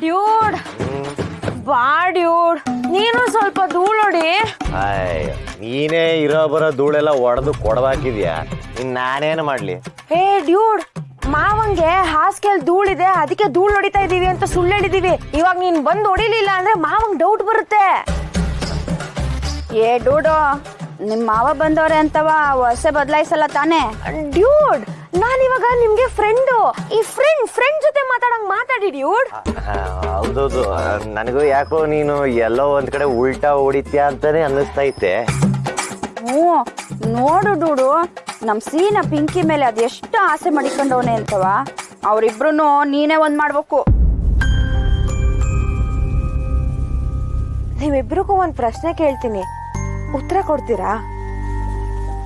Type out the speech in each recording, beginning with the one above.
Dude ಬಾ dude, ನೀನು ಸ್ವಲ್ಪ ಧೂಳೊಡಿ. ನೀನೇ ಇರೋ ಬರೋ ಧೂಳೆಲ್ಲ ಒಡೆದು ಕೊಡವಾಕಿದ್ಯಾ, ಇನ್ ನಾನೇನು ಮಾಡ್ಲಿ? ಹೇ ಡ್ಯೂಡ್, ಮಾವಂಗೆ ಹಾಸಿಗೆಲ್ ಧೂಳಿದೆ, ಅದಕ್ಕೆ ಧೂಳ್ ಹೊಡಿತಾ ಇದೀವಿ ಅಂತ ಸುಳ್ಳು ಹೇಳಿದೀವಿ. ಇವಾಗ ನೀನ್ ಬಂದ್ ಹೊಡಿಲಿಲ್ಲ ಅಂದ್ರೆ ಮಾವಂಗ್ ಡೌಟ್ ಬರುತ್ತೆ. ಏ ಡೂಡು, ನಿಮ್ ಮಾವ ಬಂದವ್ರೆ ಅಂತವ ಹೊಸ ಬದಲಾಯಿಸಲ್ಲ ತಾನೇ? ಡ್ಯೂಡ್, ನಾನ್ ಇವಾಗ ನಿಮ್ಗೆ ಫ್ರೆಂಡು. ಈ ಫ್ರೆಂಡ್ ಜೊತೆ ಮಾತಾಡಿ ಡ್ಯೂಡ್. ಹೌದೌದು, ನನಗೂ ಯಾಕೋ ನೀನು ಎಲ್ಲೋ ಒಂದ್ ಕಡೆ ಉಲ್ಟಾ ಹೊಡಿತ್ಯಾ ಅಂತಾನೆ ಅನ್ನಿಸ್ತೈತೆ. ಹ್ಞೂ ನೋಡು ಡೂಡು, ನಮ್ ಸೀನ ಪಿಂಕಿ ಮೇಲೆ ಅದೆಷ್ಟು ಆಸೆ ಮಾಡಿಕೊಂಡವನೆ ಅಂತವ. ಅವ್ರಿಬ್ರು ನೀನೇ ಒಂದ್ ಮಾಡ್ಬೇಕು. ನಿಮ್ಮಿಬ್ರಿಗೂ ಒಂದ್ ಪ್ರಶ್ನೆ ಕೇಳ್ತೀನಿ, ಉತ್ತರ ಕೊಡ್ತೀರಾ?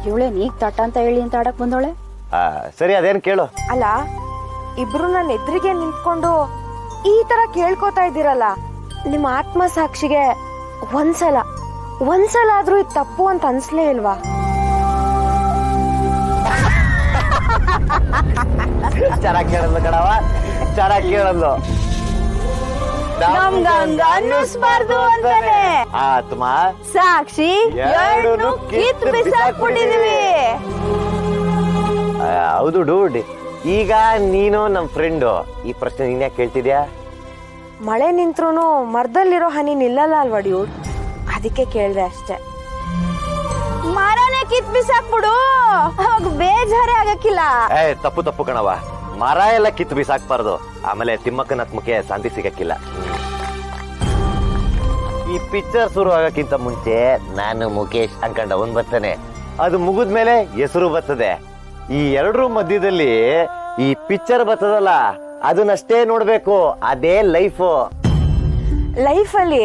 ಇವಳೆ ನೀಗ್ ತಟ ಅಂತ ಹೇಳಿ ಅಂತ ಆಡಕ್ ಬಂದವಳೆ. ಸರಿ, ಅದೇನ್ ಕೇಳು. ಅಲ್ಲ, ಇಬ್ರು ನನ್ನ ಎದುರಿಗೆ ನಿಂತ್ಕೊಂಡು ಈ ತರ ಕೇಳ್ಕೊತಾ ಇದ್ದೀರಲ್ಲ, ನಿಮ್ಮ ಆತ್ಮಸಾಕ್ಷಿಗೆ ಒಂದ್ಸಲ ಆದ್ರೂ ಇದು ತಪ್ಪು ಅಂತ ಅನ್ಸ್ಲೇ ಇಲ್ವಾ? ಚೆನ್ನಾಗಿ ಕೇಳಲ್ಲ ಕಣವ, ಚೆನ್ನಾಗಿ ಕೇಳಲ್ಲ. ನಮ್ಗಂಗ ಅನ್ನಿಸ್ಬಾರ್ದು ಅಂತಾನೆ ಆತ್ಮ ಸಾಕ್ಷಿ ಎರಡನ್ನೂ ಕಿತ್ತು ಬಿಸಾಕ್ಬಿಟ್ಟಿದೀವಿ. ಹೌದು ಡೂಡ್, ಈಗ ನೀನು ನಮ್ ಫ್ರೆಂಡು, ಈ ಪ್ರಶ್ನೆ ನೀನ್ ಯಾಕೆ ಕೇಳ್ತಿದ್ಯಾ? ಮಳೆ ನಿಂತ್ರು ಮರದಲ್ಲಿರೋ ಹನಿ ನಿಲ್ಲಲ್ಲ ಅಲ್ವಾ ಡ್ಯೂಡ್, ಅದಕ್ಕೆ ಕೇಳ್ದೆ ಅಷ್ಟೆ. ಮರನೇ ಕಿತ್ ಬಿಸಾಕ್ಬಿಡು, ಅವಾಗ ಬೇಜಾರೇ ಆಗಕ್ಕಿಲ್ಲ. ತಪ್ಪು ಕಣವ, ಮರ ಎಲ್ಲ ಕಿತ್ತು ಬಿಸಾಕ್ಬಾರ್ದು, ಆಮೇಲೆ ತಿಮ್ಮಕ್ಕನ ಆತ್ಮಕ್ಕೆ ಶಾಂತಿ ಸಿಗಕ್ಕಿಲ್ಲ. ಈ ಪಿಕ್ಚರ್ ಶುರು ಆಗಕ್ಕಿಂತ ಮುಂಚೆ ನಾನು ಮುಖೇಶ್ ಅನ್ಕೊಂಡ ಅವನ್ ಬರ್ತಾನೆ, ಅದು ಮುಗಿದ್ಮೇಲೆ ಹೆಸರು ಬರ್ತದೆ. ಈ ಎರಡರ ಮಧ್ಯದಲ್ಲಿ ಈ ಪಿಕ್ಚರ್ ಬರ್ತದಲ್ಲ, ಅದನ್ನಷ್ಟೇ ನೋಡ್ಬೇಕು, ಅದೇ ಲೈಫಲ್ಲಿ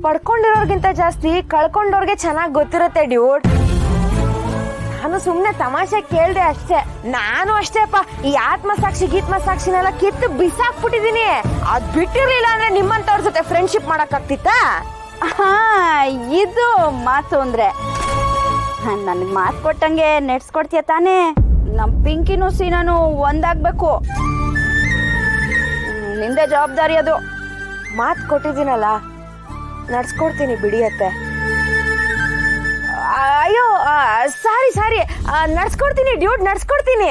ಪಡ್ಕೊಂಡಿರೋರ್ಗಿಂತ ಜಾಸ್ತಿ ಕಳ್ಕೊಂಡವ್ರಿಗೆ ಚೆನ್ನಾಗಿ ಗೊತ್ತಿರುತ್ತೆ ಡ್ಯೂಡ್. ನಾನು ಸುಮ್ನೆ ತಮಾಷೆ ಕೇಳ್ದೆ ಅಷ್ಟೇ. ನಾನು ಅಷ್ಟೇಪ್ಪ, ಈ ಗೀತ್ಮಸಾಕ್ಷಿನೆಲ್ಲ ಕಿತ್ತು ಬಿಸಾಕ್ಬಿಟ್ಟಿದೀನಿ. ಅದ್ ಬಿಟ್ಟಿರ್ಲಿಲ್ಲ ಅಂದ್ರೆ ನಿಮ್ಮಂತವ್ರ ಜೊತೆ ಫ್ರೆಂಡ್ಶಿಪ್ ಮಾಡಕ್ ಆಗ್ತಿತ್ತಾ? ಇದು ಮಾತು ಅಂದ್ರೆ ನನ್ಗ್ ಮಾತು ಕೊಟ್ಟಂಗೆ ನೆಡ್ಸ್ಕೊಡ್ತೀಯ ತಾನೇ? ನಮ್ ಪಿಂಕಿನೂ ಸೀನಾನು ಒಂದಾಗ್ಬೇಕು, ನಿಂದೆ ಜವಾಬ್ದಾರಿ ಅದು. ಮಾತು ಕೊಟ್ಟಿದ್ದೀನಲ್ಲ, ನಡ್ಸ್ಕೊಡ್ತೀನಿ ಬಿಡಿಯತ್ತೆ. ಅಯ್ಯೋ ಸಾರಿ, ನಡ್ಸ್ಕೊಡ್ತೀನಿ ಡ್ಯೂಡ್, ನಡ್ಸ್ಕೊಡ್ತೀನಿ.